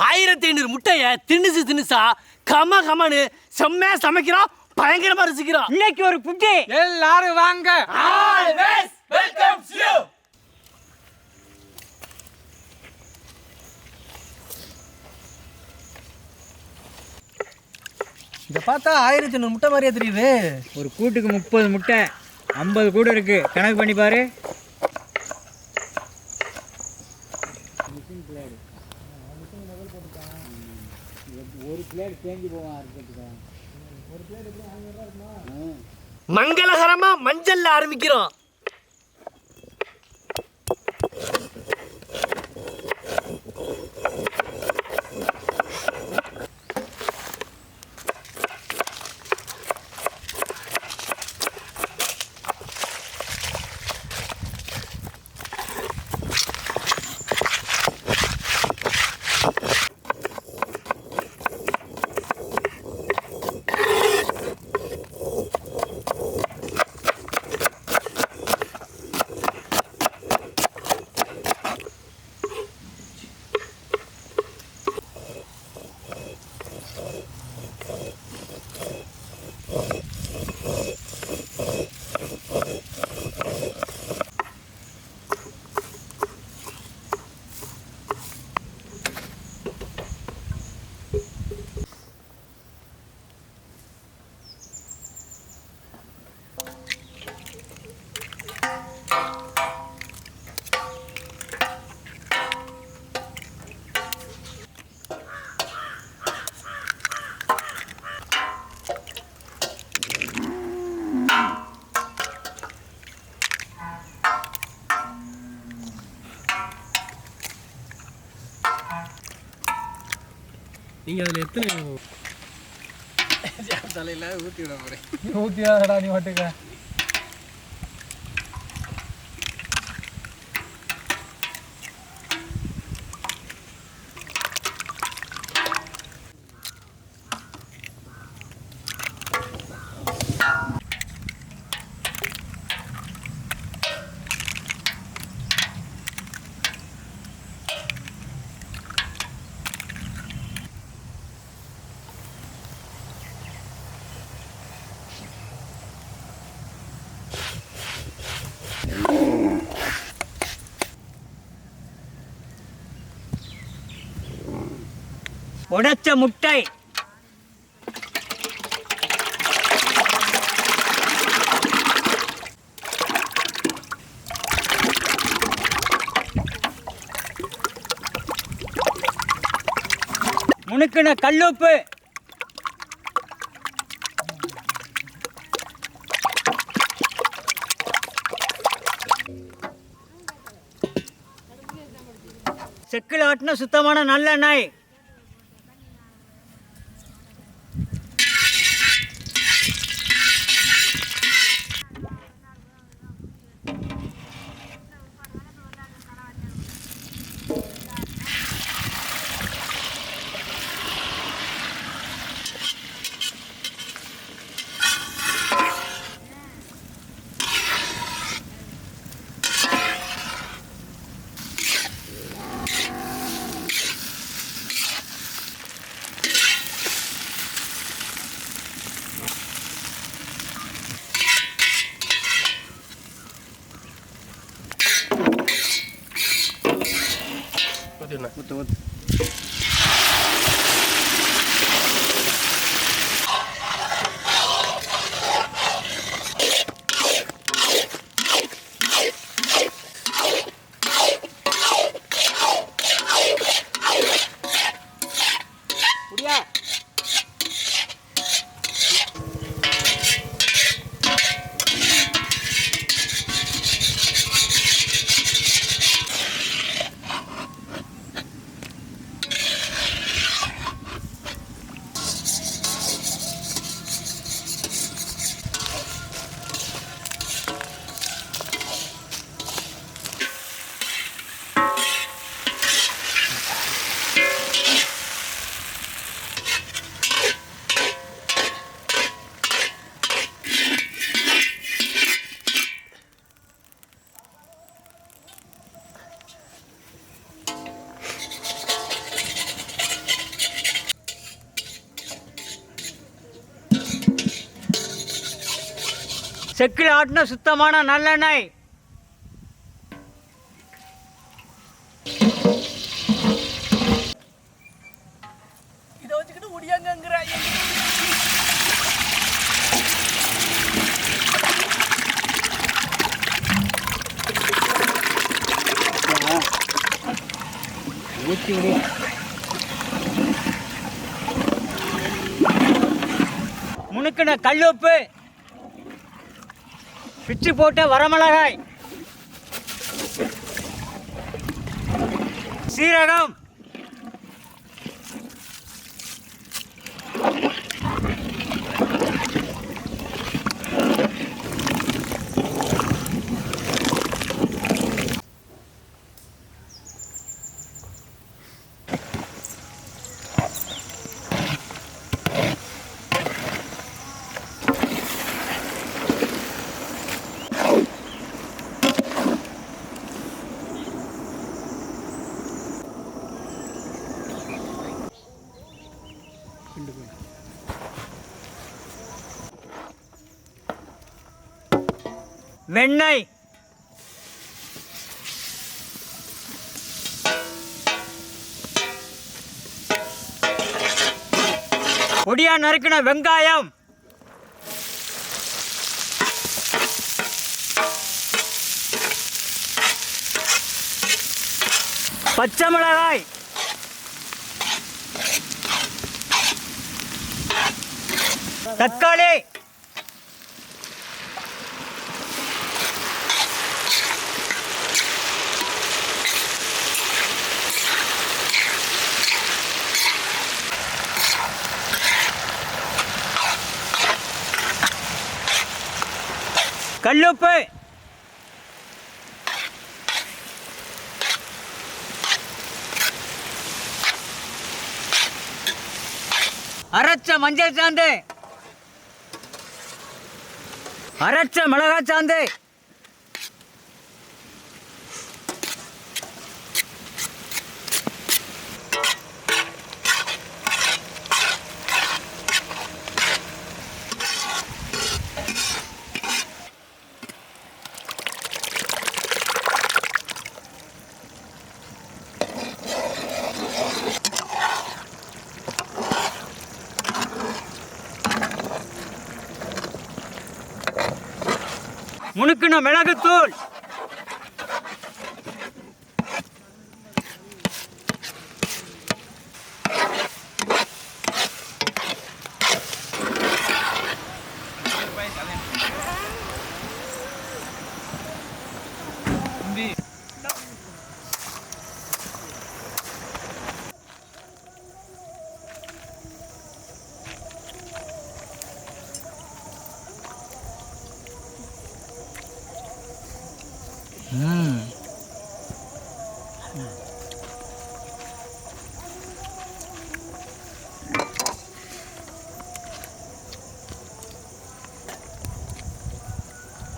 1500 முட்டைய திணுசா கம கமனு செம்மையா சமைக்கிறோம், பயங்கரமா ரசிக்கிறோம். இன்னைக்கு ஒரு புட்டி, எல்லாரும் வாங்க. Always welcome you. இதை பார்த்தா 1500 முட்டை மாதிரியே தெரியுது. ஒரு கூட்டுக்கு 30 முட்டை, 50 கூடு இருக்கு, கணக்கு பண்ணி பாரு. ஒரு பிளேட் தேங்கி போவான். மங்களகரமா மஞ்சள்ல ஆரம்பிக்கிறோம். நீங்க அதுல எத்தனை தலையில ஊத்தி விட போறேன். ஊத்தியாடா நீ வாட்டுக்க. உடைச்ச முட்டை, முணுக்கின கல்லுப்பு, செக்கில் ஆட்டின சுத்தமான நல்லெண்ணெய், ஊத்து ஊத்து. செக்கில் ஆட்டின சுத்தமான நல்லெண்ணெய். இதை வச்சுக்கிட்டு முடியாங்கிற ஊற்றி விடு. முனுக்கின கல்லுப்பு, பிச்சு போட்ட வரமிளகாய், சீரகம், வெண்ணெய், பொடியா நறுக்கின வெங்காயம், பச்சை மிளகாய், தக்காளி, கல்லுப்பு, அரைச்ச மஞ்சள் சாந்து, அரைச்ச மிளகாய் சாந்து, முனுக்கின மிளகுத்தூள்,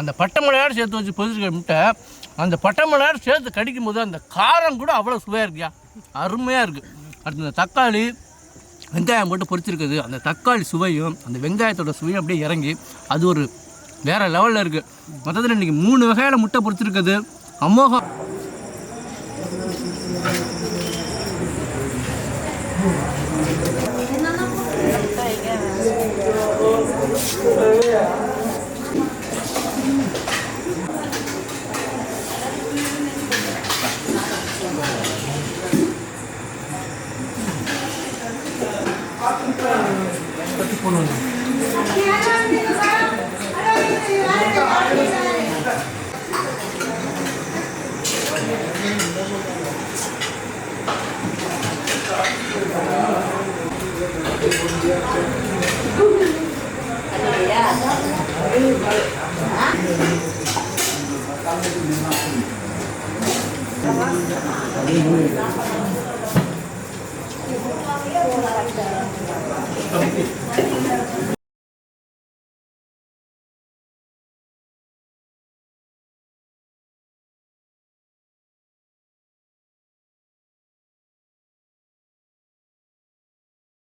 அந்த பட்டை மிளகாயோடு சேர்த்து வச்சு பொரிச்சிருக்க முட்டை, அந்த பட்டை மிளகாயோடு சேர்த்து கடிக்கும் போது அந்த காரம் கூட அவ்வளோ சுவையாக இருக்குயா, அருமையாக இருக்குது. அடுத்து இந்த தக்காளி வெங்காயம் போட்டு பொரிச்சிருக்குது, அந்த தக்காளி சுவையும் அந்த வெங்காயத்தோட சுவையும் அப்படியே இறங்கி அது ஒரு வேறு லெவலில் இருக்குது. மொத்தத்தில் இன்றைக்கி 3 வகையில் முட்டை பொரிச்சிருக்குது, அமோகம். Thank you.